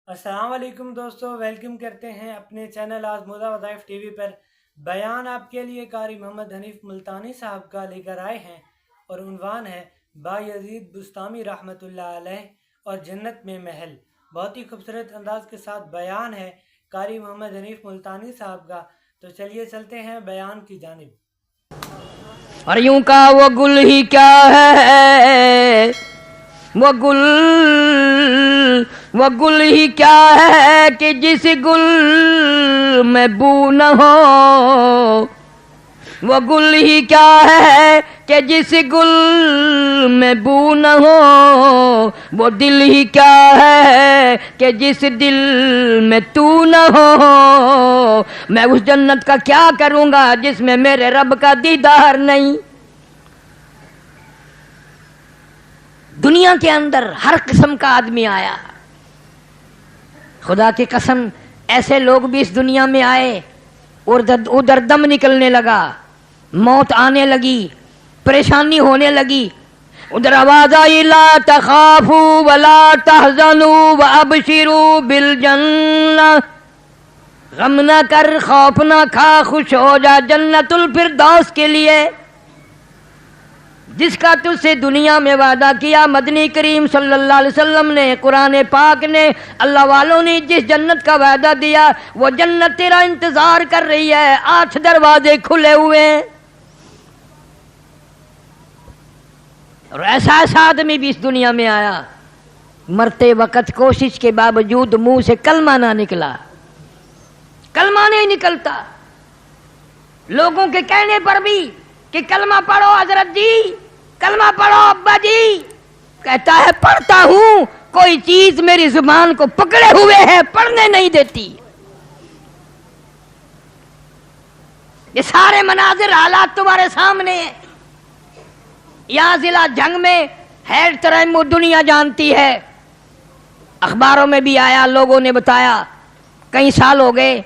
السلام علیکم دوستو، ویلکم کرتے ہیں اپنے چینل آزمودہ وظائف ٹی وی پر۔ بیان آپ کے لیے قاری محمد حنیف ملتانی صاحب کا لے کر آئے ہیں اور عنوان ہے بایزید بستامی رحمۃ اللہ علیہ اور جنت میں محل۔ بہت ہی خوبصورت انداز کے ساتھ بیان ہے قاری محمد حنیف ملتانی صاحب کا، تو چلیے چلتے ہیں بیان کی جانب۔ اور یوں کا وہ گل ہی کیا ہے، وہ گل ہی کیا ہے کہ جس گل میں بو نہ ہو، وہ گل ہی کیا ہے کہ جس گل میں بو نہ ہو، وہ دل ہی کیا ہے کہ جس دل میں تو نہ ہو۔ میں اس جنت کا کیا کروں گا جس میں میرے رب کا دیدار نہیں۔ دنیا کے اندر ہر قسم کا آدمی آیا، خدا کی قسم ایسے لوگ بھی اس دنیا میں آئے اور ادھر دم نکلنے لگا، موت آنے لگی، پریشانی ہونے لگی، ادھر آواز آئی لا تخافوا ولا تحزنوا وابشروا بالجنہ، غم نہ کر، خوف نہ کھا، خوش ہو جا جنت الفردوس کے لیے جس کا تجھ سے دنیا میں وعدہ کیا۔ مدنی کریم صلی اللہ علیہ وسلم نے، قرآن پاک نے، اللہ والوں نے جس جنت کا وعدہ دیا وہ جنت تیرا انتظار کر رہی ہے، 8 دروازے کھلے ہوئے ہیں۔ اور ایسا آدمی بھی اس دنیا میں آیا، مرتے وقت کوشش کے باوجود منہ سے کلمہ نہ نکلا، کلمہ نہیں نکلتا، لوگوں کے کہنے پر بھی کہ کلمہ پڑھو حضرت جی، کلمہ پڑھو ابا جی، کہتا ہے پڑھتا ہوں، کوئی چیز میری زبان کو پکڑے ہوئے ہے، پڑھنے نہیں دیتی۔ یہ سارے مناظر حالات تمہارے سامنے ہیں۔ یہاں ضلع جنگ میں ہیڈ ترمیم دنیا جانتی ہے، اخباروں میں بھی آیا، لوگوں نے بتایا، کئی سال ہو گئے،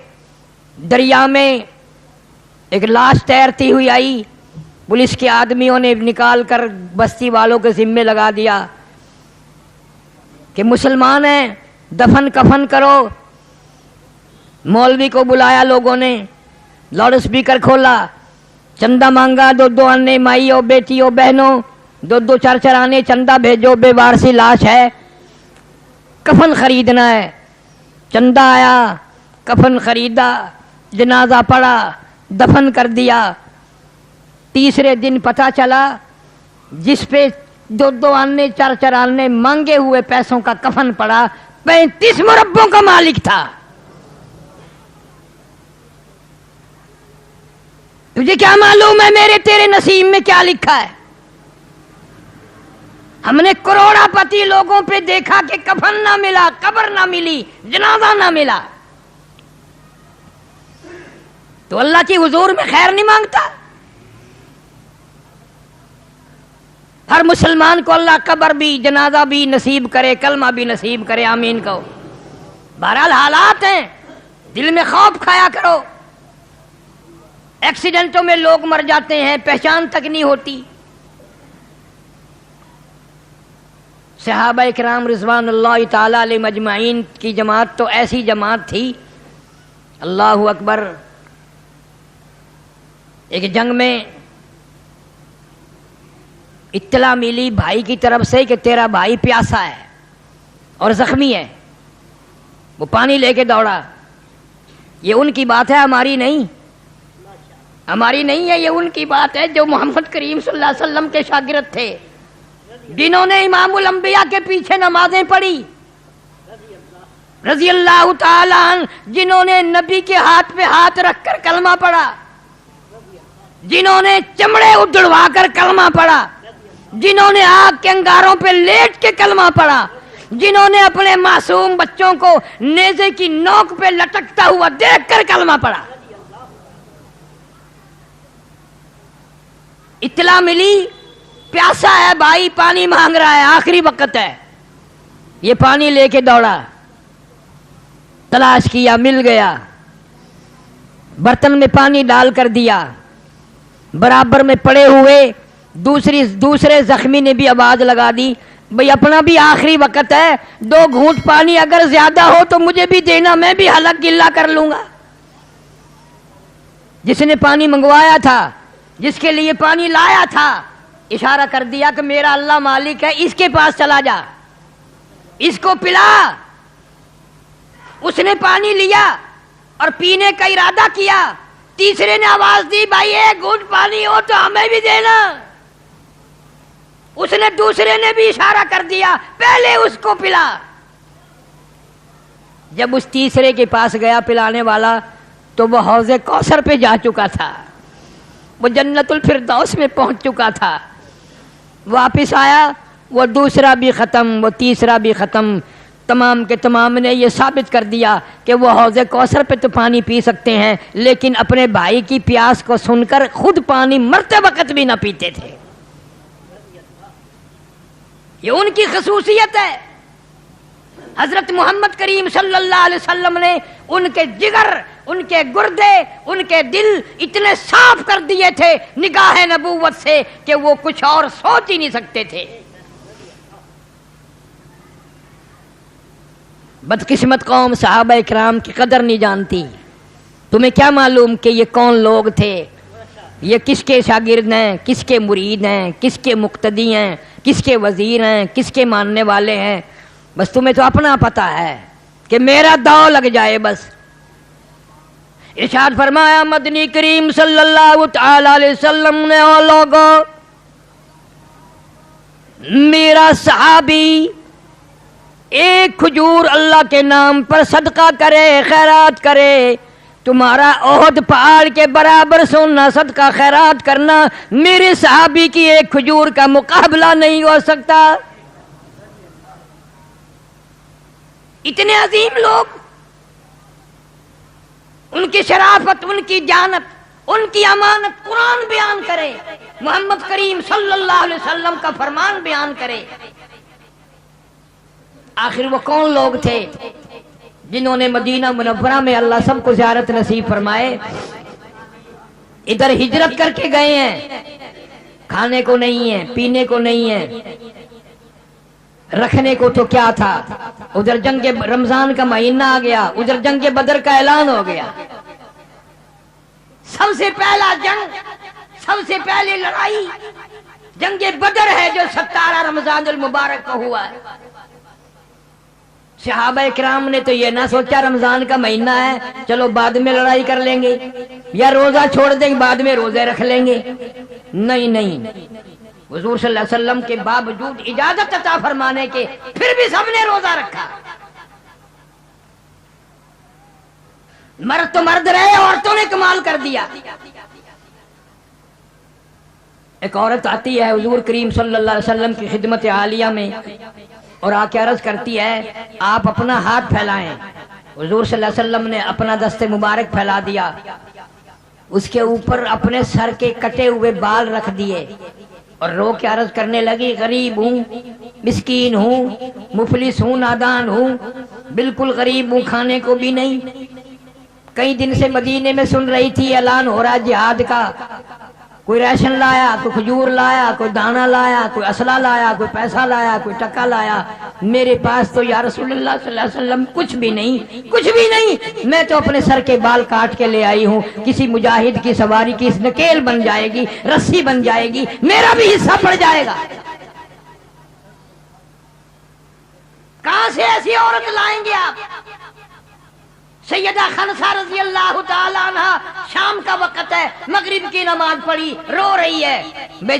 دریا میں ایک لاش تیرتی ہوئی آئی، پولیس کے آدمیوں نے نکال کر بستی والوں کے ذمے لگا دیا کہ مسلمان ہیں، دفن کفن کرو۔ مولوی کو بلایا لوگوں نے، لاؤڈ اسپیکر کھولا، چندہ مانگا، 2 آنے، مائیوں بیٹیوں بہنوں، 2 4 آنے، چندہ بھیجو، بے وارسی لاش ہے، کفن خریدنا ہے۔ چندہ آیا، کفن خریدا، جنازہ پڑا، دفن کر دیا۔ تیسرے دن پتہ چلا جس پہ 2 آنے 4 آنے مانگے ہوئے پیسوں کا کفن پڑا 35 مربوں کا مالک تھا۔ تجھے کیا معلوم ہے میرے تیرے نصیب میں کیا لکھا ہے؟ ہم نے کروڑا پتی لوگوں پہ دیکھا کہ کفن نہ ملا، قبر نہ ملی، جنازہ نہ ملا، تو اللہ کی حضور میں خیر نہیں مانگتا؟ ہر مسلمان کو اللہ قبر بھی، جنازہ بھی نصیب کرے، کلمہ بھی نصیب کرے، آمین کہو۔ بہرحال حالات ہیں، دل میں خوف کھایا کرو۔ ایکسیڈنٹوں میں لوگ مر جاتے ہیں، پہچان تک نہیں ہوتی۔ صحابہ کرام رضوان اللہ تعالی علیہ مجمعین کی جماعت تو ایسی جماعت تھی، اللہ اکبر۔ ایک جنگ میں اطلاع ملی بھائی کی طرف سے کہ تیرا بھائی پیاسا ہے اور زخمی ہے، وہ پانی لے کے دوڑا۔ یہ ان کی بات ہے، ہماری نہیں، ہماری نہیں ہے، یہ ان کی بات ہے جو محمد کریم صلی اللہ علیہ وسلم کے شاگرد تھے، جنہوں نے امام الانبیاء کے پیچھے نمازیں پڑھی، رضی اللہ تعالیٰ عنہ، جنہوں نے نبی کے ہاتھ پہ ہاتھ رکھ کر کلمہ پڑھا، جنہوں نے چمڑے اڑوا کر کلمہ پڑھا، جنہوں نے آگ کے انگاروں پہ لیٹ کے کلمہ پڑھا، جنہوں نے اپنے معصوم بچوں کو نیزے کی نوک پہ لٹکتا ہوا دیکھ کر کلمہ پڑھا۔ اطلاع ملی پیاسا ہے بھائی، پانی مانگ رہا ہے، آخری وقت ہے، یہ پانی لے کے دوڑا، تلاش کیا، مل گیا، برتن میں پانی ڈال کر دیا، برابر میں پڑے ہوئے دوسرے زخمی نے بھی آواز لگا دی، بھئی اپنا بھی آخری وقت ہے، 2 گھونٹ پانی اگر زیادہ ہو تو مجھے بھی دینا، میں بھی حلق گلا کر لوں گا۔ جس نے پانی منگوایا تھا، جس کے لیے پانی لایا تھا، اشارہ کر دیا کہ میرا اللہ مالک ہے، اس کے پاس چلا جا، اس کو پلا۔ اس نے پانی لیا اور پینے کا ارادہ کیا، تیسرے نے آواز دی بھائی 1 گھونٹ پانی ہو تو ہمیں بھی دینا۔ اس نے دوسرے نے بھی اشارہ کر دیا پہلے اس کو پلا۔ جب اس تیسرے کے پاس گیا پلانے والا تو وہ حوض کوثر پہ جا چکا تھا، وہ جنت الفردوس میں پہنچ چکا تھا۔ واپس آیا، وہ دوسرا بھی ختم، وہ تیسرا بھی ختم۔ تمام کے تمام نے یہ ثابت کر دیا کہ وہ حوض کوثر پہ تو پانی پی سکتے ہیں، لیکن اپنے بھائی کی پیاس کو سن کر خود پانی مرتے وقت بھی نہ پیتے تھے۔ یہ ان کی خصوصیت ہے۔ حضرت محمد کریم صلی اللہ علیہ وسلم نے ان کے جگر، ان کے گردے، ان کے دل اتنے صاف کر دیے تھے نگاہ نبوت سے کہ وہ کچھ اور سوچ ہی نہیں سکتے تھے۔ بدقسمت قوم صحابہ اکرام کی قدر نہیں جانتی۔ تمہیں کیا معلوم کہ یہ کون لوگ تھے، یہ کس کے شاگرد ہیں، کس کے مرید ہیں، کس کے مقتدی ہیں، کس کے وزیر ہیں، کس کے ماننے والے ہیں۔ بس تمہیں تو اپنا پتہ ہے کہ میرا داؤ لگ جائے بس۔ ارشاد فرمایا مدنی کریم صلی اللہ تعالی علیہ وسلم نے، او لوگو میرا صحابی 1 کھجور اللہ کے نام پر صدقہ کرے، خیرات کرے، تمہارا احد پہاڑ کے برابر سونا صدقہ خیرات کرنا میرے صحابی کی 1 کھجور کا مقابلہ نہیں ہو سکتا۔ اتنے عظیم لوگ، ان کی شرافت، ان کی جانت، ان کی امانت قرآن بیان کرے، محمد کریم صلی اللہ علیہ وسلم کا فرمان بیان کرے۔ آخر وہ کون لوگ تھے جنہوں نے مدینہ منورہ میں اللہ سب کو زیارت نصیب فرمائے، ادھر ہجرت کر کے گئے ہیں، کھانے کو نہیں ہے، پینے کو نہیں ہے، رکھنے کو تو کیا تھا، ادھر جنگ رمضان کا مہینہ آ گیا، ادھر جنگ بدر کا اعلان ہو گیا۔ سب سے پہلا جنگ، سب سے پہلی لڑائی جنگ بدر ہے جو 17 رمضان المبارک کو ہوا ہے۔ صحابہ کرام نے تو یہ نہ سوچا رمضان کا مہینہ ہے چلو بعد میں لڑائی کر لیں گے، یا روزہ چھوڑ دیں گے بعد میں روزے رکھ لیں گے۔ نہیں نہیں، حضور صلی اللہ علیہ وسلم کے باوجود اجازت عطا فرمانے کے پھر بھی سب نے روزہ رکھا۔ مرد تو مرد رہے، عورتوں نے کمال کر دیا۔ ایک عورت آتی ہے حضور کریم صلی اللہ علیہ وسلم کی خدمت عالیہ میں اور آ کے عرض کرتی ہے آپ اپنا ہاتھ پھیلائیں۔ حضور صلی اللہ علیہ وسلم نے اپنا دست مبارک پھیلا دیا، اس کے اوپر اپنے سر کے کٹے ہوئے بال رکھ دیے اور رو کے عرض کرنے لگی غریب ہوں، مسکین ہوں، مفلس ہوں، نادان ہوں، بالکل غریب ہوں، کھانے کو بھی نہیں۔ کئی دن سے مدینے میں سن رہی تھی اعلان ہو رہا جہاد کا، کوئی ریشن لایا، کوئی کھجور لایا، کوئی دانا لایا، کوئی اسلحہ لایا، کوئی پیسہ لایا، کوئی ٹکا لایا۔ میرے پاس تو یا رسول اللہ صلی اللہ علیہ وسلم کچھ بھی نہیں، کچھ بھی نہیں، میں تو اپنے سر کے بال کاٹ کے لے آئی ہوں، کسی مجاہد کی سواری کی اس نکیل بن جائے گی، رسی بن جائے گی، میرا بھی حصہ پڑ جائے گا۔ کہاں سے ایسی عورت لائیں گے آپ؟ سیدہ خنسہ رضی اللہ تعالیٰ عنہ، شام کا وقت ہے، مغرب کی نماز پڑھی، رو رہی ہے۔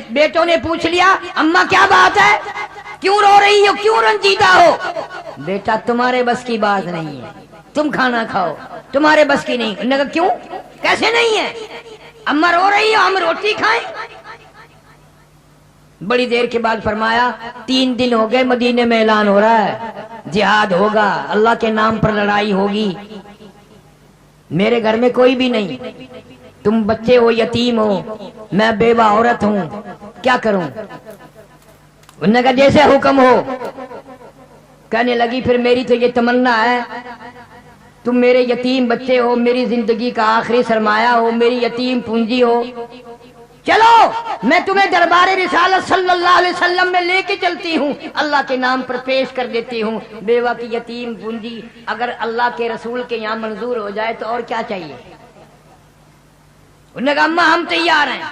بیٹوں نے پوچھ لیا اماں کیا بات ہے، کیوں رو رہی ہو، کیوں رنجیدہ ہو؟ بیٹا تمہارے بس کی بات نہیں ہے، تم کھانا کھاؤ، تمہارے بس کی نہیں۔ انہوں نے کہا کیوں، کیسے نہیں ہے؟ اماں رو رہی ہو، ہم روٹی کھائیں؟ بڑی دیر کے بعد فرمایا 3 دن ہو گئے مدینے میں اعلان ہو رہا ہے جہاد ہوگا، اللہ کے نام پر لڑائی ہوگی، میرے گھر میں کوئی بھی نہیں، تم بچے ہو، یتیم ہو، میں بیوہ عورت ہوں، کیا کروں؟ انہوں نے کہا جیسے حکم ہو۔ کہنے لگی پھر میری تو یہ تمنا ہے تم میرے یتیم بچے ہو، میری زندگی کا آخری سرمایہ ہو، میری یتیم پونجی ہو، چلو میں تمہیں دربار رسالت صلی اللہ علیہ وسلم میں لے کے چلتی ہوں، اللہ کے نام پر پیش کر دیتی ہوں۔ بیوہ کی یتیم پونجی اگر اللہ کے رسول کے یہاں منظور ہو جائے تو اور کیا چاہیے؟ انہوں نے کہا اماں ہم تیار ہیں۔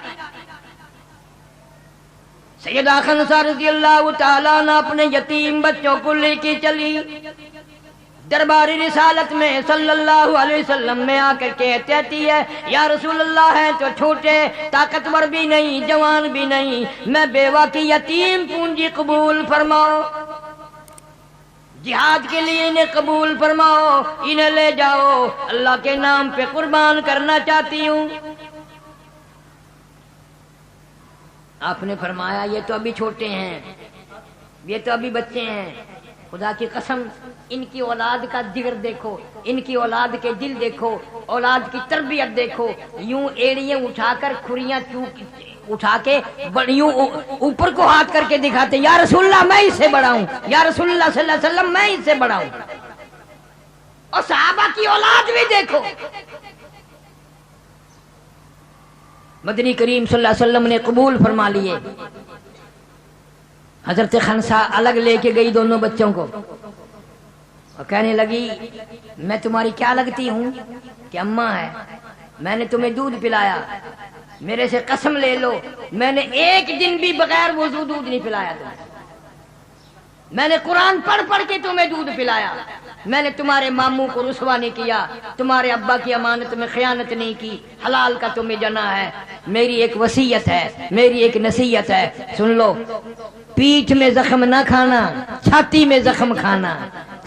سیدہ خنسا رضی اللہ تعالیٰ نے اپنے یتیم بچوں کو لے کے چلی دربار رسالت میں صلی اللہ علیہ وسلم میں آ کر کے کہتی ہے یا رسول اللہ ہے تو چھوٹے، طاقتور بھی نہیں، جوان بھی نہیں، میں بیوہ کی یتیم پونجی قبول فرماؤ، جہاد کے لیے انہیں قبول فرماؤ، انہیں لے جاؤ، اللہ کے نام پہ قربان کرنا چاہتی ہوں۔ آپ نے فرمایا یہ تو ابھی چھوٹے ہیں، یہ تو ابھی بچے ہیں، خدا کی قسم ان کی اولاد کا جگر دیکھو، ان کی اولاد کے دل دیکھو، اولاد کی تربیت دیکھو، یوں ایڑیاں اٹھا کر کھریاں اٹھا کے یوں اوپر کو ہاتھ کر کے دکھاتے یا رسول اللہ میں اس سے بڑا ہوں، یا رسول اللہ صلی اللہ علیہ وسلم میں اس سے بڑا ہوں۔ اور صحابہ کی اولاد بھی دیکھو، مدنی کریم صلی اللہ علیہ وسلم نے قبول فرما لیے۔ حضرت خنسا الگ لے کے گئی دونوں بچوں کو اور کہنے لگی میں تمہاری کیا لگتی ہوں کہ اماں ہے، میں نے تمہیں دودھ پلایا، میرے سے قسم لے لو میں نے ایک دن بھی بغیر وضو دودھ نہیں پلایا تمہیں، میں نے قرآن پڑھ پڑھ کے تمہیں دودھ پلایا، میں نے تمہارے ماموں کو رسوا نہیں کیا، تمہارے ابا کی امانت میں خیانت نہیں کی، حلال کا تمہیں جنا ہے۔ میری ایک وصیت ہے، میری ایک نصیحت ہے، سن لو، پیٹھ میں زخم نہ کھانا، چھاتی میں زخم کھانا،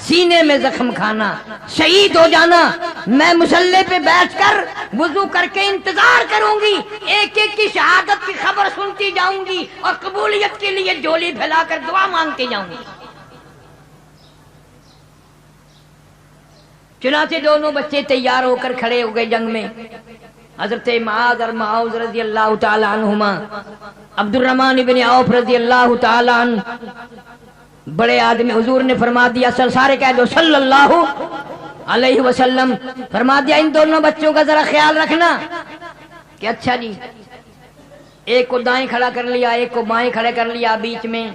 سینے میں زخم کھانا، شہید ہو جانا۔ میں مسلح پہ بیٹھ کر وضو کر کے انتظار کروں گی، ایک ایک کی شہادت کی خبر سنتی جاؤں گی اور قبولیت کے لیے جھولی پھیلا کر دعا مانگتے جاؤں گی۔ چنانچہ دونوں بچے تیار ہو کر کھڑے ہو گئے جنگ میں۔ حضرت معاذ اور معاذ رضی اللہ تعالی عنہما، عبد الرحمن بن عوف رضی اللہ تعالی عنہ، بڑے آدمی، حضور نے فرما دیا سارے کہہ دو صلی اللہ علیہ وسلم، فرما دیا ان دونوں بچوں کا ذرا خیال رکھنا کہ اچھا جی، ایک کو دائیں کھڑا کر لیا، ایک کو بائیں کھڑے کر لیا، بیچ میں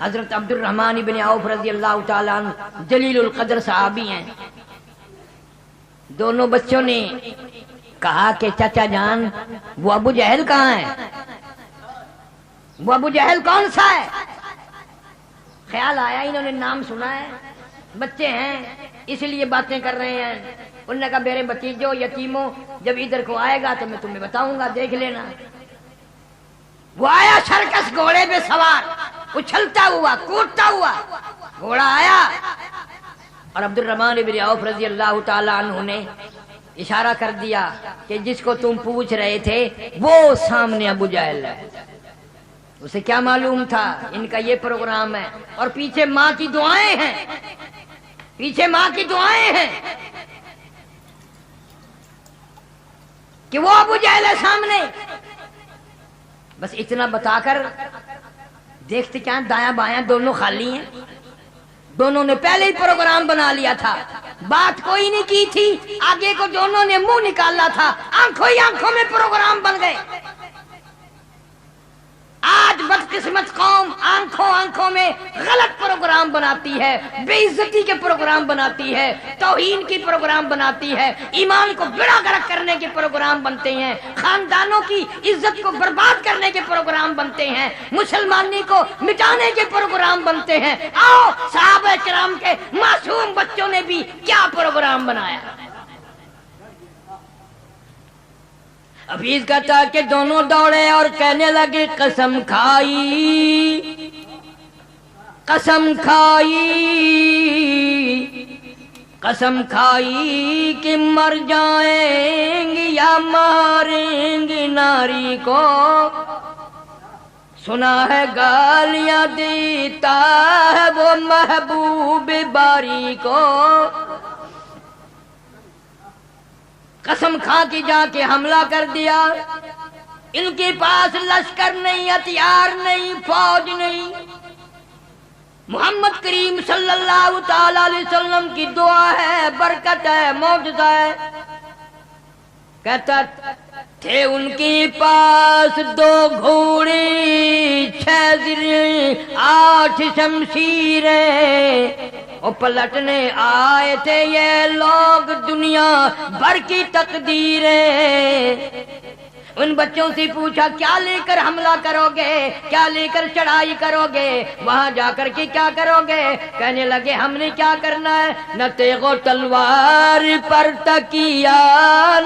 حضرت عبد الرحمن بن عوف رضی اللہ تعالی عنہ جلیل القدر صحابی ہیں۔ دونوں بچوں نے کہا کہ چچا جان وہ ابو جہل کہاں ہے، وہ ابو جہل کون سا ہے؟ خیال آیا انہوں نے نام سنا ہے، بچے ہیں اس لیے باتیں کر رہے ہیں۔ انہوں نے کہا میرے بھتیجوں یتیموں جب ادھر کو آئے گا تو میں تمہیں بتاؤں گا، دیکھ لینا۔ وہ آیا سرکس گھوڑے پہ سوار، اچھلتا ہوا کودتا ہوا گھوڑا آیا، اور عبد الرحمن بن عوف رضی اللہ تعالی عنہ نے اشارہ کر دیا کہ جس کو تم پوچھ رہے تھے وہ سامنے ابو جہل ہے۔ اسے کیا معلوم تھا ان کا یہ پروگرام ہے، اور پیچھے ماں کی دعائیں ہیں، پیچھے ماں کی دعائیں ہیں کہ وہ ابو جہل ہے سامنے۔ بس اتنا بتا کر دیکھتے کیا دایاں بایاں دونوں خالی ہیں، دونوں نے پہلے ہی پروگرام بنا لیا تھا، بات کوئی نہیں کی تھی، آگے کو دونوں نے منہ نکالا تھا، آنکھوں ہی آنکھوں میں پروگرام بن گئے۔ آج بدقسمت قوم آنکھوں آنکھوں میں غلط پروگرام بناتی ہے، بے عزتی کے پروگرام بناتی ہے، توہین کی پروگرام بناتی ہے، ایمان کو بڑا غرق کرنے کے پروگرام بنتے ہیں، خاندانوں کی عزت کو برباد کرنے کے پروگرام بنتے ہیں، مسلمانی کو مٹانے کے پروگرام بنتے ہیں۔ آؤ صحابہ کرام کے معصوم بچوں نے بھی کیا پروگرام بنایا۔ حفیظ کہتا کہ دونوں دوڑے اور کہنے لگے قسم کھائی، قسم کھائی، قسم کھائی کہ مر جائیں گے یا ماریں گے ناری کو، سنا ہے گالیاں دیتا ہے وہ محبوب باری کو، قسم کھا کے جا کے حملہ کر دیا، ان کے پاس لشکر نہیں، ہتھیار نہیں، فوج نہیں، محمد کریم صلی اللہ تعالی علیہ وسلم کی دعا ہے، برکت ہے، معجزہ ہے۔ کہتا تھے ان کے پاس 2 گھوڑے 6 زریں 8 شمشیریں، اور پلٹنے آئے تھے یہ لوگ دنیا بھر کی تقدیریں۔ ان بچوں سے پوچھا کیا لے کر حملہ کرو گے، کیا لے کر چڑھائی کرو گے، وہاں جا کر کے کیا کرو گے؟ کہنے لگے ہم نے کیا کرنا ہے، نہ تیغ و تلوار پر تکیا،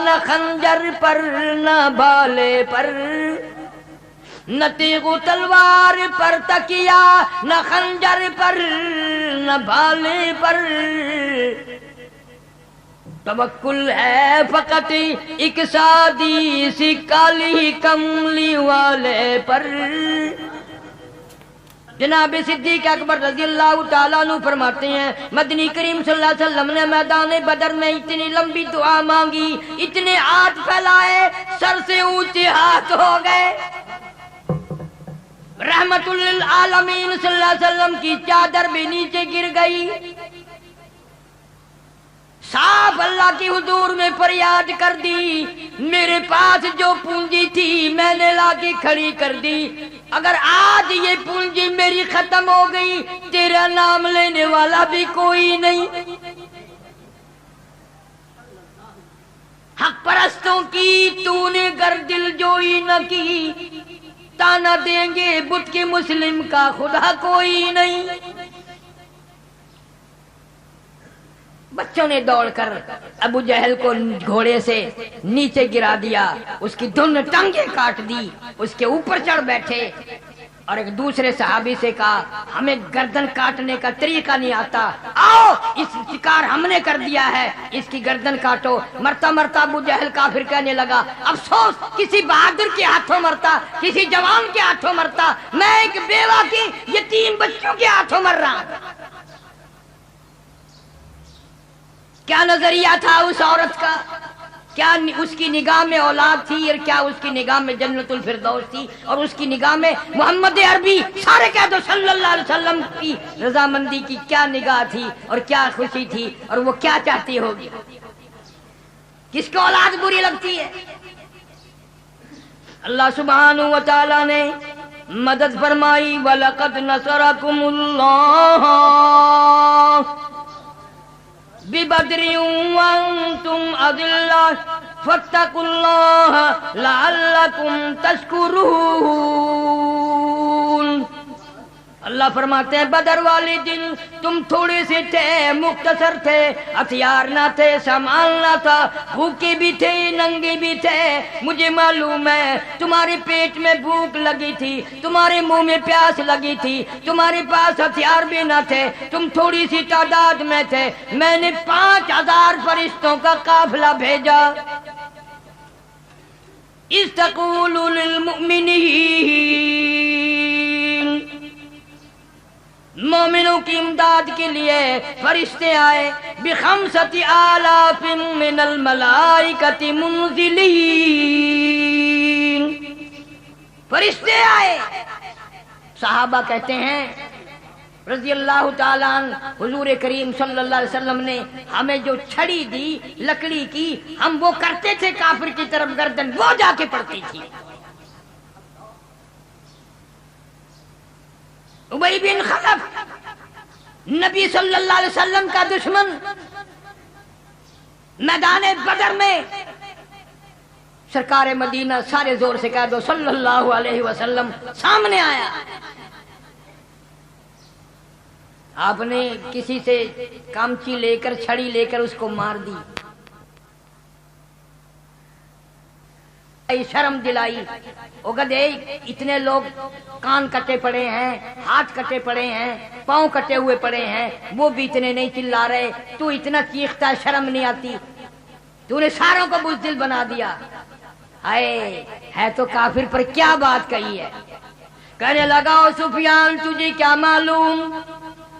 نہ خنجر پر نہ بھالے پر، نہ تیغ و تلوار پر تکیا، نہ خنجر پر نہ بھالے پر، توکل ہے فقط ایک سادی سی کالی کملی والے پر۔ جناب صدیق اکبر رضی اللہ تعالیٰ عنہ فرماتے ہیں مدنی کریم صلی اللہ علیہ وسلم نے میدان بدر میں اتنی لمبی دعا مانگی، اتنے ہاتھ پھیلائے، سر سے اونچے ہاتھ ہو گئے، رحمت للعالمین صلی اللہ علیہ وسلم کی چادر بھی نیچے گر گئی، صاف اللہ کی حضور میں فریاد کر دی، میرے پاس جو پونجی تھی میں نے لا کے کھڑی کر دی، اگر آج یہ پونجی میری ختم ہو گئی تیرا نام لینے والا بھی کوئی نہیں۔ حق پرستوں کی تو نے گر دل جوئی نہ کی، تانا دیں گے بت کے مسلم کا خدا کوئی نہیں۔ بچوں نے دوڑ کر ابو جہل کو گھوڑے سے نیچے گرا دیا، اس کی دونوں ٹانگیں کاٹ دی، اس کے اوپر چڑھ بیٹھے، اور ایک دوسرے صحابی سے کہا ہمیں گردن کاٹنے کا طریقہ نہیں آتا، آؤ اس شکار ہم نے کر دیا ہے، اس کی گردن کاٹو۔ مرتا مرتا ابو جہل کافر کہنے لگا افسوس کسی بہادر کے ہاتھوں مرتا، کسی جوان کے ہاتھوں مرتا، میں ایک بیوہ کی یتیم بچوں کے ہاتھوں مر رہا ہوں۔ کیا نظریہ تھا اس عورت کا، کیا اس کی نگاہ میں اولاد تھی، اور کیا اس کی نگاہ میں جنت الفردوس تھی، اور اس کی نگاہ میں محمد عربی سارے کہہ دو صلی اللہ علیہ وسلم کی رضامندی کی کیا نگاہ تھی اور کیا خوشی تھی، اور وہ کیا چاہتی ہوگی؟ کس کو اولاد بری لگتی ہے؟ اللہ سبحانہ و تعالی نے مدد فرمائی وَلَقَدْ نَصَرَكُمُ اللَّهُ بِبَدْرٍ وَأَنْتُمْ أَذِلَّةٌ فَاتَّقُوا اللَّهَ لَعَلَّكُمْ تَشْكُرُونَ۔ اللہ فرماتے ہیں بدر والے دن تم تھوڑے سے تھے، مختصر تھے، ہتھیار نہ تھے، سامان نہ تھا، بھوکے بھی تھے، ننگے بھی تھے، مجھے معلوم ہے تمہارے پیٹ میں بھوک لگی تھی، تمہارے منہ میں پیاس لگی تھی، تمہارے پاس ہتھیار بھی نہ تھے، تم تھوڑی سی تعداد میں تھے، میں نے 5000 فرشتوں کا قافلہ بھیجا، اِذْ تَقُولُ لِلْمُؤْمِنِينَ، مومنوں کی امداد کے لیے فرشتے آئے، بِخَمْسَةِ آلَافٍ مِّنَ الْمَلَائِكَةِ مُنزِلِينَ، فرشتے آئے۔ صحابہ کہتے ہیں رضی اللہ تعالیٰ عنہ حضور کریم صلی اللہ علیہ وسلم نے ہمیں جو چھڑی دی لکڑی کی، ہم وہ کرتے تھے کافر کی طرف گردن، وہ جا کے پڑتی تھی۔ ابی بن خلف نبی صلی اللہ علیہ وسلم کا دشمن میدان بدر میں، سرکار مدینہ سارے زور سے کہہ دو صلی اللہ علیہ وسلم سامنے آیا، آپ نے کسی سے کامچی لے کر چھڑی لے کر اس کو مار دی، شرم دلائی، او گدھے اتنے لوگ کان کٹے پڑے ہیں، ہاتھ کٹے پڑے ہیں، پاؤں کٹے ہوئے پڑے ہیں، وہ بھی اتنے نہیں چلا رہے، تو اتنا چیختا، شرم نہیں آتی، تو نے ساروں کو بزدل بنا دیا۔ ہائے ہے تو کافر پر کیا بات کہی ہے۔ کہنے لگا او سفیان تجھے کیا معلوم،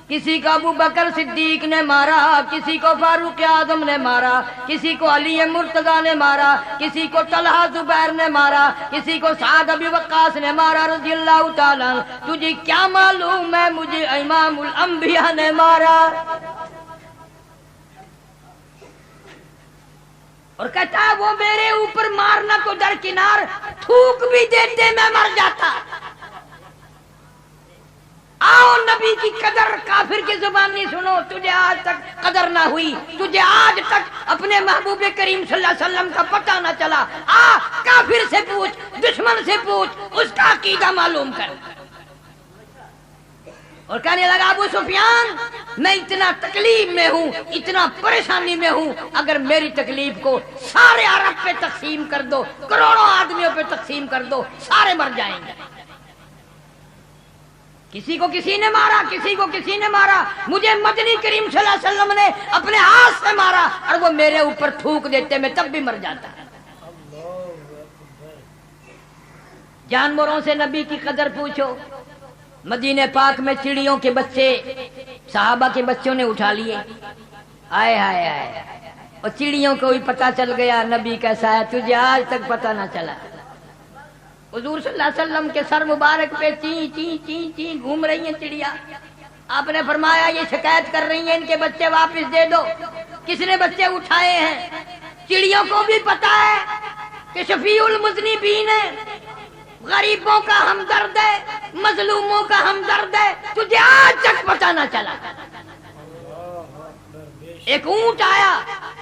کسی کو ابو بکر صدیق نے مارا، کسی کو فاروق اعظم نے مارا، کسی کو علی مرتضیٰ نے مارا، کسی کو طلحہ زبیر نے مارا، کسی کو سعد ابی وقاص نے مارا رضی اللہ تعالیٰ عنہ، تجھے کیا معلوم ہے مجھے امام الانبیاء نے مارا۔ اور کہتا ہے وہ میرے اوپر مارنا تو درکنار، تھوک بھی دیتے میں مر جاتا۔ آؤ نبی کی قدر کافر کی زبانی سنو، تجھے آج تک قدر نہ ہوئی، تجھے آج تک اپنے محبوب کریم صلی اللہ علیہ وسلم کا پتہ نہ چلا، آ کافر سے پوچھ، دشمن سے پوچھ، اس کا عقیدہ معلوم کر۔ اور کہنے لگا ابو سفیان میں اتنا تکلیف میں ہوں، اتنا پریشانی میں ہوں، اگر میری تکلیف کو سارے عرب پہ تقسیم کر دو، کروڑوں آدمیوں پہ تقسیم کر دو، سارے مر جائیں گے۔ کسی کو کسی نے مارا، کسی کو کسی نے مارا، مجھے مدنی کریم صلی اللہ علیہ وسلم نے اپنے ہاتھ سے مارا، اور وہ میرے اوپر تھوک دیتے میں تب بھی مر جاتا۔ جانوروں سے نبی کی قدر پوچھو۔ مدینہ پاک میں چڑیوں کے بچے صحابہ کے بچوں نے اٹھا لیے، آئے ہائے آئے، اور چڑیوں کو بھی پتہ چل گیا نبی کیسا ہے، تجھے آج تک پتہ نہ چلا۔ حضور صلی اللہ علیہ وسلم کے سر مبارک پہ چین چین چین چین گھوم رہی ہیں چڑیا۔ آپ نے فرمایا یہ شکایت کر رہی ہیں ان کے بچے واپس دے دو۔ کس نے بچے اٹھائے ہیں؟ چڑیوں کو بھی پتہ ہے کہ شفیع المذنبین ہے، غریبوں کا ہمدرد ہے، مظلوموں کا ہمدرد ہے، تجھے آج تک پتہ نہ چلا۔ ایک اونٹ آیا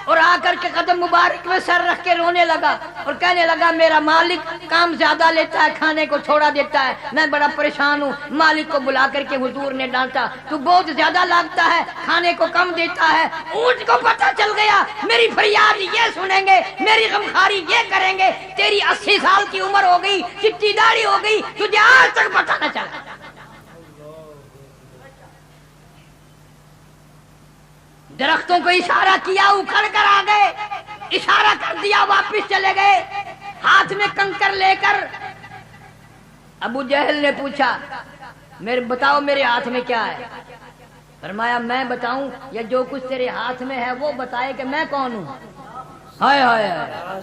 اور آ کر کے قدم مبارک میں سر رکھ کے رونے لگا اور کہنے لگا میرا مالک کام زیادہ لیتا ہے، کھانے کو چھوڑا دیتا ہے، میں بڑا پریشان ہوں۔ مالک کو بلا کر کے حضور نے ڈانٹا، تو بہت زیادہ لگتا ہے، کھانے کو کم دیتا ہے۔ اونٹ کو پتہ چل گیا میری فریاد یہ سنیں گے، میری غمخواری یہ کریں گے، تیری 80 سال کی عمر ہو گئی، چٹی داڑھی ہو گئی، تجھے آج تک پتہ نہ چلا۔ درختوں کو اشارہ کیا، اکھڑ کر آ گئے، اشارہ کر دیا واپس چلے گئے، ہاتھ میں کنکر لے کر۔ ابو جہل نے پوچھا بتاؤ میرے ہاتھ میں کیا ہے؟ فرمایا میں بتاؤں یا جو کچھ تیرے ہاتھ میں ہے وہ بتائے کہ میں کون ہوں؟ ہائے ہائے ہائے،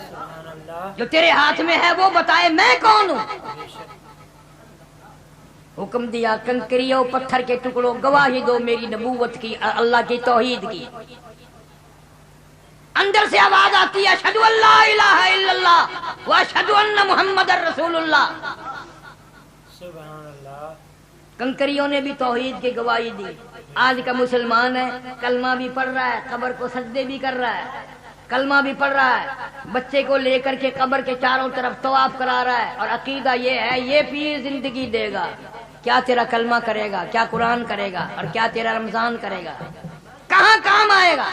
جو تیرے ہاتھ میں ہے وہ بتائے میں کون ہوں؟ حکم دیا کنکریوں پتھر کے ٹکڑوں گواہی دو میری نبوت کی، اللہ کی توحید کی۔ اندر سے آواز آتی ہے اشہدو ان لا الہ الا اللہ واشہدو ان محمد رسول اللہ۔ سبحان اللہ۔ کنکریوں نے بھی توحید کی گواہی دی۔ آج کا مسلمان ہے، کلمہ بھی پڑھ رہا ہے، قبر کو سجدے بھی کر رہا ہے، کلمہ بھی پڑھ رہا ہے، بچے کو لے کر کے قبر کے چاروں طرف طواف کرا رہا ہے، اور عقیدہ یہ ہے یہ پیر زندگی دے گا۔ کیا تیرا کلمہ کرے گا، کیا قرآن کرے گا، اور کیا تیرا رمضان کرے گا؟ کہاں کام آئے گا؟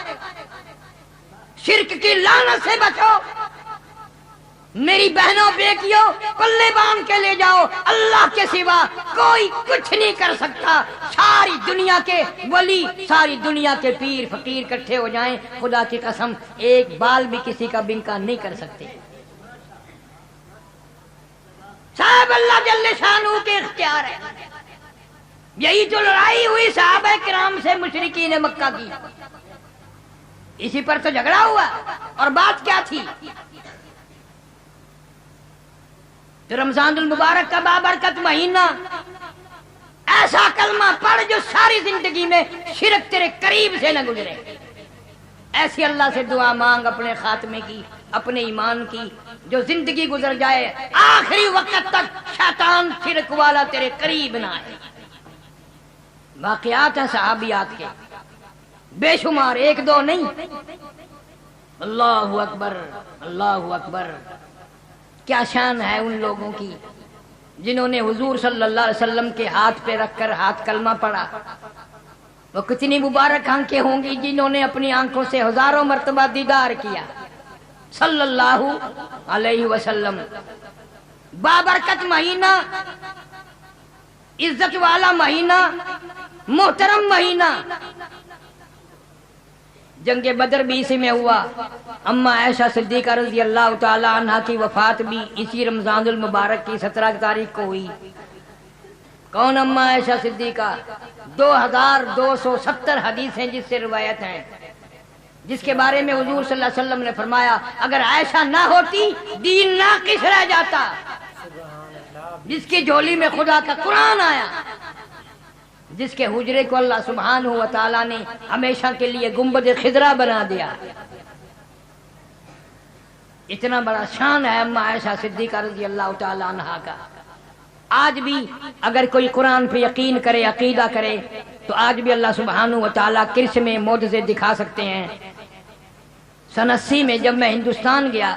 شرک کی لعنت سے بچو میری بہنوں بیٹیوں، کلے باندھ کے لے جاؤ، اللہ کے سوا کوئی کچھ نہیں کر سکتا۔ ساری دنیا کے ولی، ساری دنیا کے پیر فقیر اکٹھے ہو جائیں، خدا کی قسم ایک بال بھی کسی کا بنکا نہیں کر سکتے۔ صاحب اللہ جل شانہ کے اختیار ہے۔ یہی جو لڑائی ہوئی صحابہ کرام سے مشرکین مکہ کی، اسی پر تو جھگڑا ہوا، اور بات کیا تھی؟ جو رمضان المبارک کا بابرکت مہینہ، ایسا کلمہ پڑھ جو ساری زندگی میں شرک تیرے قریب سے نہ گزرے۔ ایسی اللہ سے دعا مانگ اپنے خاتمے کی، اپنے ایمان کی، جو زندگی گزر جائے آخری وقت تک شیطان شرک والا تیرے قریب نہ آئے۔ واقعات ہیں صحابیات کے بے شمار، ایک دو نہیں۔ اللہ اکبر، اللہ اکبر، کیا شان ہے ان لوگوں کی جنہوں نے حضور صلی اللہ علیہ وسلم کے ہاتھ پہ رکھ کر ہاتھ کلمہ پڑھا۔ وہ کتنی مبارک آنکھیں ہوں گی جنہوں نے اپنی آنکھوں سے ہزاروں مرتبہ دیدار کیا صلی اللہ علیہ وسلم۔ بابرکت مہینہ، عزت والا مہینہ، محترم مہینہ۔ جنگ بدر بھی اسی میں ہوا۔ اما عائشہ صدیقہ رضی اللہ تعالی عنہ کی وفات بھی اسی رمضان المبارک کی 17 تاریخ کو ہوئی۔ کون اما عائشہ صدیقہ؟ 2270 حدیث ہیں جس سے روایت ہیں، جس کے بارے میں حضور صلی اللہ علیہ وسلم نے فرمایا اگر عائشہ نہ ہوتی دین ناقص رہ جاتا۔ جس کی جھولی میں خدا کا قرآن آیا، جس کے حجرے کو اللہ سبحانہ و تعالی نے ہمیشہ کے لیے گنبد خضرا بنا دیا۔ اتنا بڑا شان ہے اما عائشہ صدیقہ رضی اللہ تعالی عنہا کا۔ آج بھی اگر کوئی قرآن پہ یقین کرے، عقیدہ کرے، تو آج بھی اللہ سبحانہ و تعالیٰ کرش میں معجزے دکھا سکتے ہیں۔ سن 80 میں جب میں ہندوستان گیا،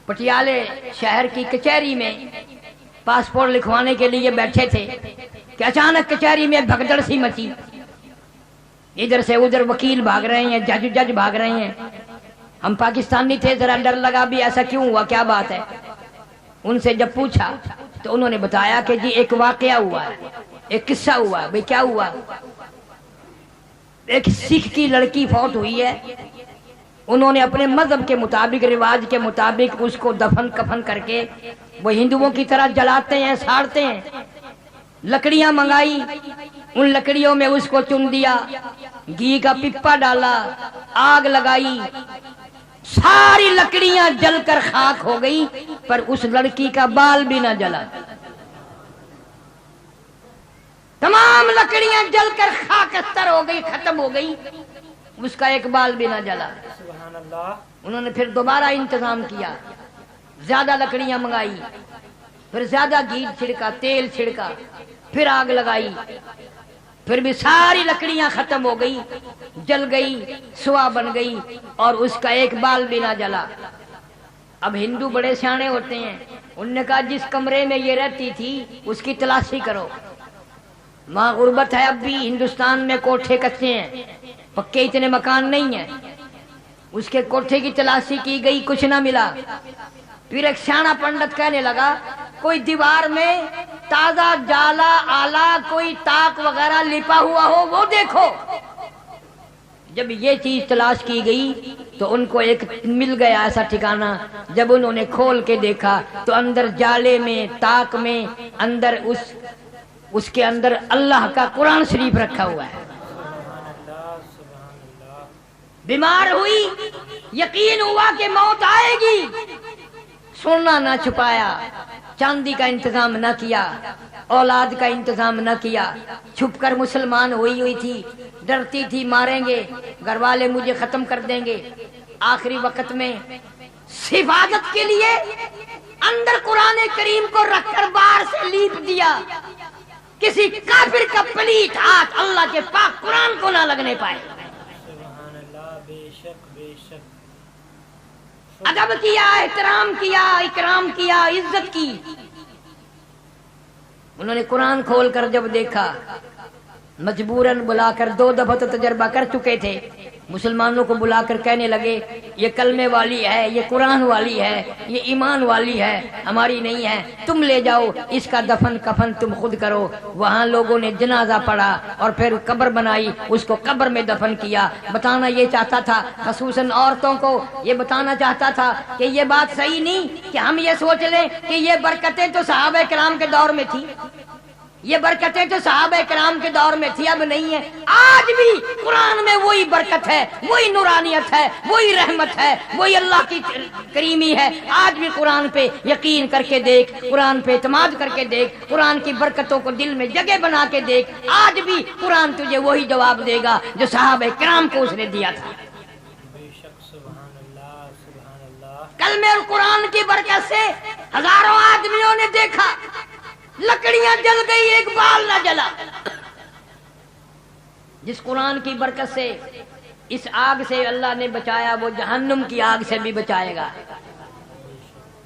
پٹیالے شہر کی کچہری میں پاسپورٹ لکھوانے کے لیے بیٹھے تھے کہ اچانک کچہری میں بھگدڑ سی مچی، ادھر سے ادھر وکیل بھاگ رہے ہیں، جج بھاگ رہے ہیں۔ ہم پاکستانی تھے، ذرا ڈر لگا بھی ایسا کیوں ہوا، کیا بات ہے؟ ان سے جب پوچھا تو انہوں نے بتایا کہ جی ایک واقعہ ہوا ہے، ایک قصہ ہوا ہے۔ بھئی کیا ہوا؟ ایک سکھ کی لڑکی فوت ہوئی ہے، انہوں نے اپنے مذہب کے مطابق، رواج کے مطابق اس کو دفن کفن کر کے وہ ہندوؤں کی طرح جلاتے ہیں، ساڑتے ہیں۔ لکڑیاں منگائی، ان لکڑیوں میں اس کو چن دیا، گھی کا پپا ڈالا، آگ لگائی، ساری لکڑیاں جل کر خاک ہو گئی، پر اس لڑکی کا بال بھی نہ جلا۔ تمام لکڑیاں جل کر خاکستر ہو گئی، ختم ہو گئی، اس کا ایک بال بھی نہ جلا۔ سبحان اللہ۔ انہوں نے پھر دوبارہ انتظام کیا، زیادہ لکڑیاں منگائی، پھر زیادہ گھی چھڑکا، تیل چھڑکا، پھر آگ لگائی، پھر بھی ساری لکڑیاں ختم ہو گئی، جل گئی، سوا بن گئی، اور اس کا ایک بال بھی نہ جلا۔ اب ہندو بڑے سیانے ہوتے ہیں، انہوں نے کہا جس کمرے میں یہ رہتی تھی اس کی تلاشی کرو۔ وہاں غربت ہے، اب بھی ہندوستان میں کوٹھے کچے ہیں، پکے اتنے مکان نہیں ہیں۔ اس کے کوٹھے کی تلاشی کی گئی، کچھ نہ ملا۔ پھر ایک سیانا پنڈت کہنے لگا کوئی دیوار میں تازہ جالا آلہ، کوئی تاک وغیرہ لپا ہوا ہو وہ دیکھو۔ جب یہ چیز تلاش کی گئی تو ان کو ایک مل گیا ایسا ٹھکانہ۔ جب انہوں نے کھول کے دیکھا تو اندر جالے میں، تاک میں، اندر اس کے اندر اللہ کا قرآن شریف رکھا ہوا ہے۔ بیمار ہوئی، یقین ہوا کہ موت آئے گی، سونا نہ چھپایا، چاندی کا انتظام نہ کیا، اولاد کا انتظام نہ کیا، چھپ کر مسلمان ہوئی تھی، ڈرتی تھی ماریں گے، گھر والے مجھے ختم کر دیں گے۔ آخری وقت میں حفاظت کے لیے اندر قرآن کریم کو رکھ کر باہر سے لیپ دیا، کسی کافر کا پلیت ہاتھ اللہ کے پاک قرآن کو نہ لگنے پائے۔ سبحان اللہ، بے شک بے شک۔ ادب کیا، احترام کیا، اکرام کیا، عزت کی۔ انہوں نے قرآن کھول کر جب دیکھا، مجبوراً بلا کر 2 دفعہ تو تجربہ کر چکے تھے، مسلمانوں کو بلا کر کہنے لگے یہ کلمے والی ہے، یہ قرآن والی ہے، یہ ایمان والی ہے، ہماری نہیں ہے، تم لے جاؤ، اس کا دفن کفن تم خود کرو۔ وہاں لوگوں نے جنازہ پڑھا اور پھر قبر بنائی، اس کو قبر میں دفن کیا۔ بتانا یہ چاہتا تھا، خصوصاً عورتوں کو یہ بتانا چاہتا تھا کہ یہ بات صحیح نہیں کہ ہم یہ سوچ لیں کہ یہ برکتیں تو صحابہ کرام کے دور میں تھی، یہ برکتیں تو صحابہ کرام کے دور میں تھی، اب نہیں ہے۔ آج بھی قرآن میں وہی برکت ہے، وہی نورانیت ہے، وہی رحمت ہے، وہی اللہ کی کریمی ہے۔ آج بھی قرآن پہ یقین کر کے دیکھ، قرآن پہ اعتماد کر کے دیکھ، قرآن کی برکتوں کو دل میں جگہ بنا کے دیکھ، آج بھی قرآن تجھے وہی جواب دے گا جو صحابہ کرام کو اس نے دیا تھا۔ بے شک، سبحان اللہ، سبحان اللہ۔ کلمے اور قرآن کی برکت سے ہزاروں آدمیوں نے دیکھا لکڑیاں جل گئی، ایک بال نہ جلا۔ جس قرآن کی برکت سے اس آگ سے اللہ نے بچایا، وہ جہنم کی آگ سے بھی بچائے گا۔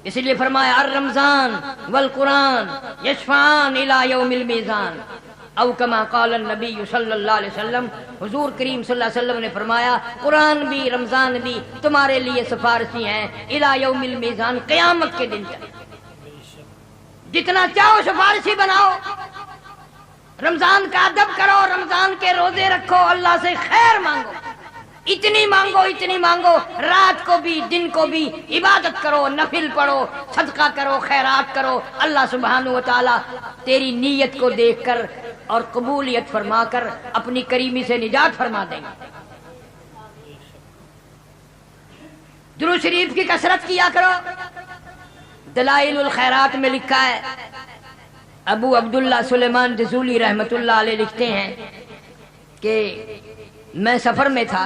اس لیے فرمایا الرمضان والقرآن یشفعان الی یوم المیزان، او کما قال النبی صلی اللہ علیہ وسلم، حضور کریم صلی اللہ علیہ وسلم نے فرمایا قرآن بھی رمضان بھی تمہارے لیے سفارشی ہیں الی یوم المیزان، قیامت کے دن تک۔ جتنا چاہو سفارشی بناؤ، رمضان کا ادب کرو، رمضان کے روزے رکھو، اللہ سے خیر مانگو، اتنی مانگو اتنی مانگو، رات کو بھی دن کو بھی عبادت کرو، نفل پڑھو، صدقہ کرو، خیرات کرو، اللہ سبحانہ و تعالی تیری نیت کو دیکھ کر اور قبولیت فرما کر اپنی کریمی سے نجات فرما دیں گے۔ درود شریف کی کثرت کیا کرو۔ دلائل الخیرات میں لکھا ہے، ابو عبداللہ سلیمان جزولی رحمت اللہ علیہ لکھتے ہیں کہ میں سفر میں تھا،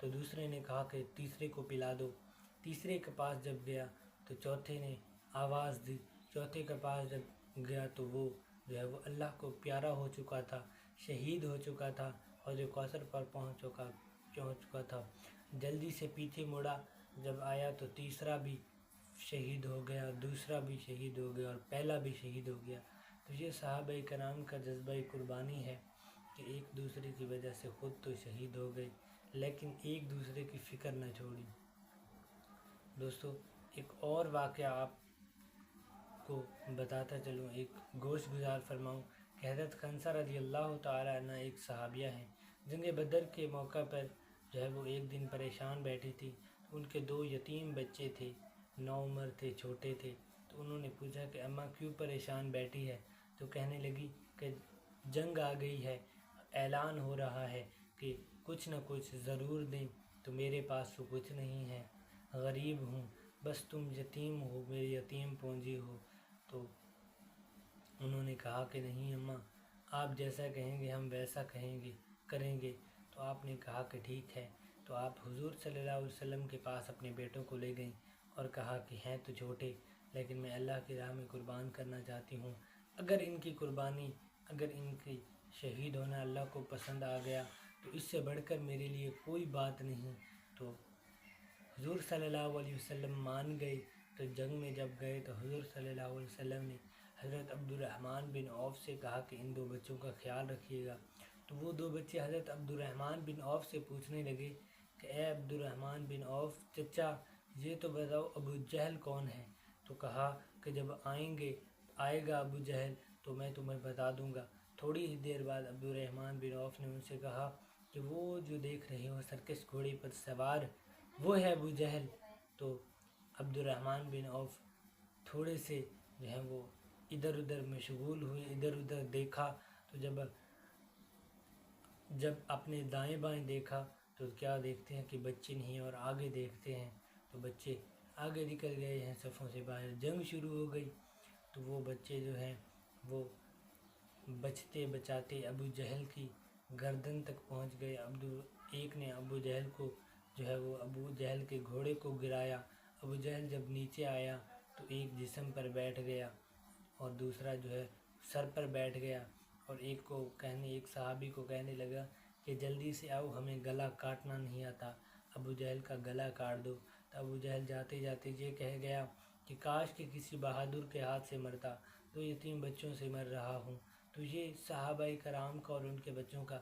تو دوسرے نے کہا کہ تیسرے کو پلا دو۔ تیسرے کے پاس جب گیا تو چوتھے نے آواز دی، چوتھے کے پاس جب گیا تو وہ جو ہے وہ اللہ کو پیارا ہو چکا تھا، شہید ہو چکا تھا، حوض کوثر پر پہنچ چکا تھا۔ جلدی سے پیچھے مڑا، جب آیا تو تیسرا بھی شہید ہو گیا، دوسرا بھی شہید ہو گیا اور پہلا بھی شہید ہو گیا۔ تو یہ صحابہ کرام کا جذبہ قربانی ہے کہ ایک دوسرے کی وجہ سے خود تو شہید ہو گئے لیکن ایک دوسرے کی فکر نہ چھوڑی۔ دوستو ایک اور واقعہ آپ کو بتاتا چلوں، ایک گوش گزار فرماؤں کہ حضرت خنسہ رضی اللہ تعالیٰ عنہ ایک صحابیہ ہیں۔ جنگ بدر کے موقع پر جو ہے وہ ایک دن پریشان بیٹھی تھی، ان کے 2 یتیم بچے تھے، نوعمر تھے، چھوٹے تھے۔ تو انہوں نے پوچھا کہ اماں کیوں پریشان بیٹھی ہے؟ تو کہنے لگی کہ جنگ آ گئی ہے، اعلان ہو رہا ہے کہ کچھ نہ کچھ ضرور دیں، تو میرے پاس تو کچھ نہیں ہے، غریب ہوں، بس تم یتیم ہو، میری یتیم پونجی ہو۔ تو انہوں نے کہا کہ نہیں اماں، آپ جیسا کہیں گے ہم ویسا کریں گے۔ تو آپ نے کہا کہ ٹھیک ہے۔ تو آپ حضور صلی اللہ علیہ وسلم کے پاس اپنے بیٹوں کو لے گئیں اور کہا کہ ہیں تو چھوٹے لیکن میں اللہ کی راہ میں قربان کرنا چاہتی ہوں، اگر ان کی قربانی، اگر ان کی شہید ہونا اللہ کو پسند آ گیا تو اس سے بڑھ کر میرے لیے کوئی بات نہیں۔ تو حضور صلی اللہ علیہ وسلم مان گئے۔ تو جنگ میں جب گئے تو حضور صلی اللہ علیہ وسلم نے حضرت عبد الرحمن بن عوف سے کہا کہ ان 2 بچوں کا خیال رکھیے گا۔ تو وہ 2 بچے حضرت عبد الرحمن بن عوف سے پوچھنے لگے کہ اے عبد الرحمن بن عوف چچا، یہ تو بتاؤ ابو جہل کون ہے؟ تو کہا کہ جب آئے گا ابو جہل تو میں تمہیں بتا دوں گا۔ تھوڑی ہی دیر بعد عبد الرحمن بن عوف نے ان سے کہا کہ وہ جو دیکھ رہے ہو سرکش گھوڑے پر سوار، وہ ہے ابو جہل۔ تو عبد الرحمن بن عوف تھوڑے سے جو ہے وہ ادھر ادھر مشغول ہوئے، ادھر ادھر دیکھا۔ تو جب اپنے دائیں بائیں دیکھا تو کیا دیکھتے ہیں کہ بچے نہیں، اور آگے دیکھتے ہیں تو بچے آگے نکل گئے ہیں صفوں سے باہر، جنگ شروع ہو گئی۔ تو وہ بچے جو ہیں وہ بچتے بچاتے ابو جہل کی گردن تک پہنچ گئے۔ ایک نے ابو جہل کو جو ہے وہ ابو جہل کے گھوڑے کو گرایا۔ ابو جہل جب نیچے آیا تو ایک جسم پر بیٹھ گیا اور دوسرا جو ہے سر پر بیٹھ گیا، اور ایک صحابی کو کہنے لگا کہ جلدی سے آؤ، ہمیں گلا کاٹنا نہیں آتا، ابو جہل کا گلا کاٹ دو۔ تو ابو جہل جاتے جاتے یہ کہہ گیا کہ کاش کہ کسی بہادر کے ہاتھ سے مرتا، 2 یتیم بچوں سے مر رہا ہوں۔ تو یہ صحابہ کرام کا اور ان کے بچوں کا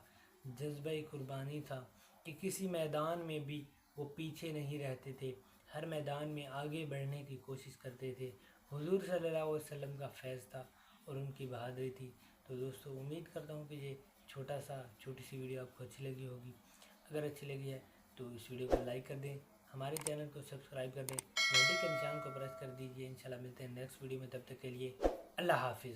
جذبہ قربانی تھا کہ کسی میدان میں بھی وہ پیچھے نہیں رہتے تھے، ہر میدان میں آگے بڑھنے کی کوشش کرتے تھے۔ حضور صلی اللہ علیہ وسلم کا فیض تھا اور ان کی بہادری تھی۔ تو دوستو امید کرتا ہوں کہ یہ چھوٹی سی ویڈیو آپ کو اچھی لگی ہوگی۔ اگر اچھی لگی ہے تو اس ویڈیو کو لائک کر دیں، ہمارے چینل کو سبسکرائب کر دیں، گھنٹی کے نشان کو پریس کر دیجئے۔ انشاءاللہ ملتے ہیں نیکسٹ ویڈیو میں، تب تک کے لیے اللہ حافظ۔